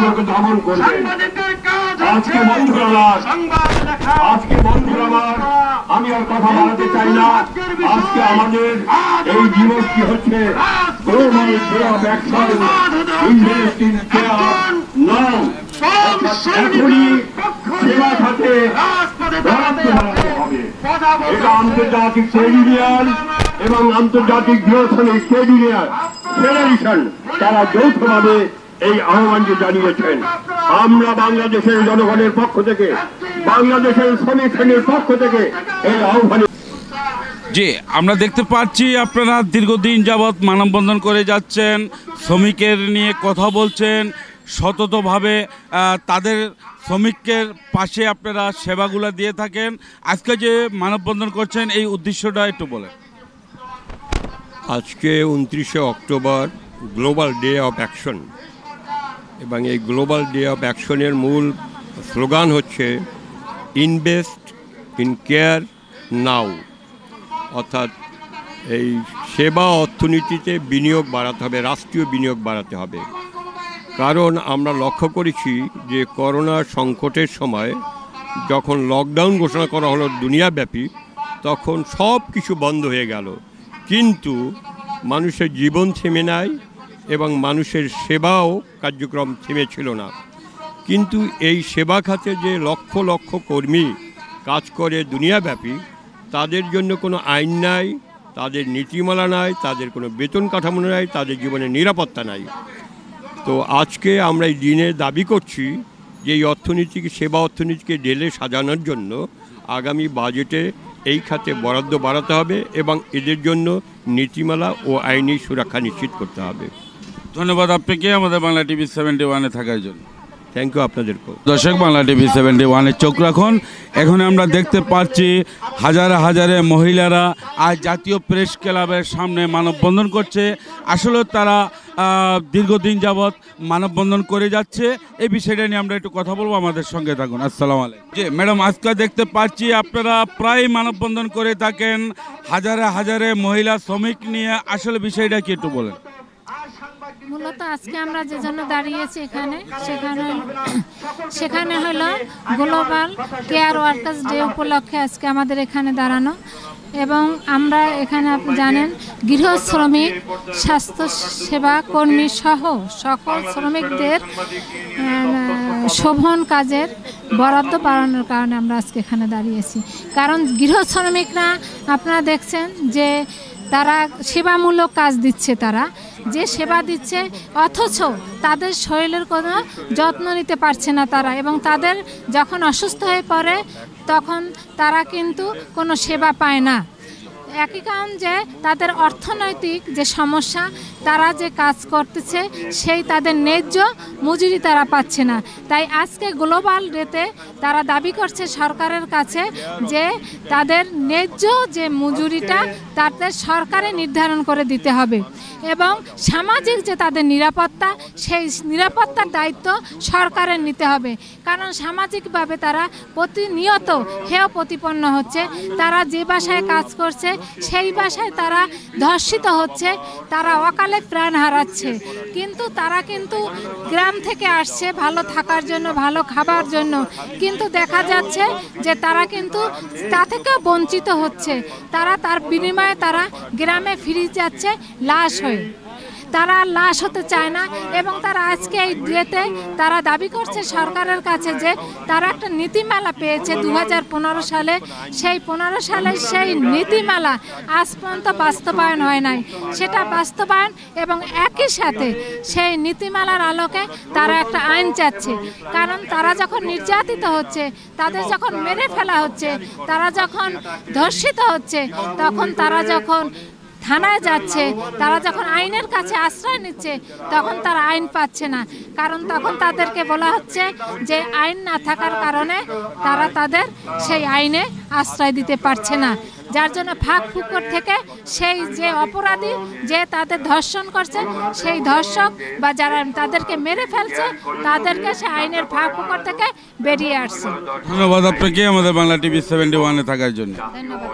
আন্দোলনকে দমন করবেন। আজকে বন্ধুরা আমার আমি আর কথা বলাতে চাই না। আজকে আমাদের এই দিবসটি হচ্ছে global day of action invest in care now. এখনই সেবা খাতে বরাদ্দ বাড়াতে হবে। এটা আন্তর্জাতিক ট্রেড ইউনিয়ন এবং আন্তর্জাতিক গৃহশ্রমিক ট্রেড ইউনিয়ন ফেডারেশন তারা যৌথভাবে এই আহ্বানটি জানিয়েছেন। আমরা বাংলাদেশের জনগণের পক্ষ থেকে, বাংলাদেশের শ্রমিক শ্রেণীর পক্ষ থেকে এই আহ্বান। জি, আমরা দেখতে পাচ্ছি আপনারা দীর্ঘদিন যাবৎ মানববন্ধন করে যাচ্ছেন, শ্রমিকের নিয়ে কথা বলছেন, সততভাবে তাদের শ্রমিকের পাশে আপনারা সেবাগুলো দিয়ে থাকেন। আজকে যে মানববন্ধন করছেন এই উদ্দেশ্যটা একটু বলেন। আজকে 29শে October global day of action, এবং এই গ্লোবাল ডে অফ অ্যাকশনের মূল স্লোগান হচ্ছে ইনভেস্ট ইন কেয়ার নাও, অর্থাৎ এই সেবা অর্থনীতিতে বিনিয়োগ বাড়াতে হবে, রাষ্ট্রীয় বিনিয়োগ বাড়াতে হবে। কারণ আমরা লক্ষ্য করেছি যে করোনা সংকটের সময় যখন লকডাউন ঘোষণা করা হলো দুনিয়াব্যাপী, তখন সব কিছু বন্ধ হয়ে গেল, কিন্তু মানুষের জীবন থেমে নাই এবং মানুষের সেবাও কার্যক্রম থেমেছিল না। কিন্তু এই সেবা খাতে যে লক্ষ লক্ষ কর্মী কাজ করে দুনিয়াব্যাপী, তাদের জন্য কোনো আইন নাই, তাদের নীতিমালা নাই, তাদের কোনো বেতন কাঠামো নাই, তাদের জীবনের নিরাপত্তা নাই। তো আজকে আমরা এই দিনে দাবি করছি যে এই অর্থনীতিকে, সেবা অর্থনীতিকে ঢেলে সাজানোর জন্য আগামী বাজেটে এই খাতে বরাদ্দ বাড়াতে হবে এবং এদের জন্য নীতিমালা ও আইনি সুরক্ষা নিশ্চিত করতে হবে। ধন্যবাদ আপনাকে আমাদের বাংলা টিভি 71-এ থাকার জন্য। থ্যাংক ইউ আপনাদেরকেও। দর্শক, বাংলা টিভি 71-এ চোখ রাখুন। এখন আমরা দেখতে পাচ্ছি হাজারে হাজারে মহিলারা আজ জাতীয় প্রেস ক্লাবের সামনে মানববন্ধন করছে। আসলে তারা দীর্ঘদিন যাবৎ মানববন্ধন করে যাচ্ছে। এই বিষয়টা নিয়ে আমরা একটু কথা বলবো, আমাদের সঙ্গে থাকুন। আসসালামু আলাইকুম। জি ম্যাডাম, আজকে দেখতে পাচ্ছি আপনারা প্রায় মানববন্ধন করে থাকেন, হাজারে হাজারে মহিলা শ্রমিক নিয়ে। আসলে বিষয়টা কি একটু বলেন। মূলত আজকে আমরা যে জন্য দাঁড়িয়েছি সেখানে হলো গ্লোবাল কেয়ার ওয়ার্কার্স ডে উপলক্ষে আজকে আমাদের এখানে দাঁড়ানো। এবং আমরা এখানে আপনি জানেন গৃহ শ্রমিক, স্বাস্থ্য সেবা কর্মী সহ সকল শ্রমিকদের শোভন কাজের বরাদ্দ বাড়ানোর কারণে আমরা আজকে এখানে দাঁড়িয়েছি। কারণ গৃহ শ্রমিকরা আপনারা দেখছেন যে তারা সেবামূলক কাজ দিচ্ছে, তারা যে সেবা দিচ্ছে, অথচ তাদের শরীরের কোনো যত্ন নিতে পারছে না তারা, এবং তাদের যখন অসুস্থ হয়ে পড়ে তখন তারা কিন্তু কোনো সেবা পায় না। একই কারণ যে তাদের অর্থনৈতিক যে সমস্যা, তারা যে কাজ করতেছে সেই তাদের ন্যায্য মজুরি তারা পাচ্ছে না। তাই আজকে গ্লোবাল ডেতে তারা দাবি করছে সরকারের কাছে যে তাদের ন্যায্য যে মজুরিটা তাদের সরকারে নির্ধারণ করে দিতে হবে, এবং সামাজিক যে তাদের নিরাপত্তা, সেই নিরাপত্তার দায়িত্ব সরকারের নিতে হবে। কারণ সামাজিকভাবে তারা প্রতিনিয়ত হেয় প্রতিপন্ন হচ্ছে। তারা যে বাসায় কাজ করছে সেই বাসায় তারা ধর্ষিত হচ্ছে, তারা অকালে প্রাণ হারাচ্ছে। কিন্তু তারা কিন্তু গ্রাম থেকে আসছে ভালো থাকার জন্য, ভালো খাবার জন্য, কিন্তু দেখা যাচ্ছে যে তারা কিন্তু তা থেকেও বঞ্চিত হচ্ছে। তার বিনিময়ে তারা গ্রামে ফিরে যাচ্ছে লাশ হয়ে। তারা লাশ হতে চায় না, এবং তারা আজকে এই ডেতে তারা দাবি করছে সরকারের কাছে যে তারা একটা নীতিমালা পেয়েছে 2015 সালে। সেই 15 সালের সেই নীতিমালা আজ পর্যন্ত বাস্তবায়ন হয় নাই। সেটা বাস্তবায়ন এবং একই সাথে সেই নীতিমালার আলোকে তারা একটা আইন চাচ্ছে। কারণ তারা যখন নির্যাতিত হচ্ছে, তাদের যখন মেরে ফেলা হচ্ছে, তারা যখন ধর্ষিত হচ্ছে, তখন তারা যখন থানায় যাচ্ছে, তারা যখন আইনের কাছে আশ্রয় নিচ্ছে, তখন তারা আইন পাচ্ছে না। কারণ তখন তাদেরকে বলা হচ্ছে যে আইন না থাকার কারণে তারা তাদের সেই আইনে আশ্রয় দিতে পারছে না। যার জন্য ফাঁক ফুকর থেকে সেই যে অপরাধী, যে তাদের ধর্ষণ করছে, সেই ধর্ষক বা যারা তাদেরকে মেরে ফেলছে, তাদেরকে সে আইনের ফাঁক ফুকর থেকে বেরিয়ে আসছে। ধন্যবাদ আপনাকে আমাদের বাংলা টিভি 71-এ থাকার জন্য। ধন্যবাদ।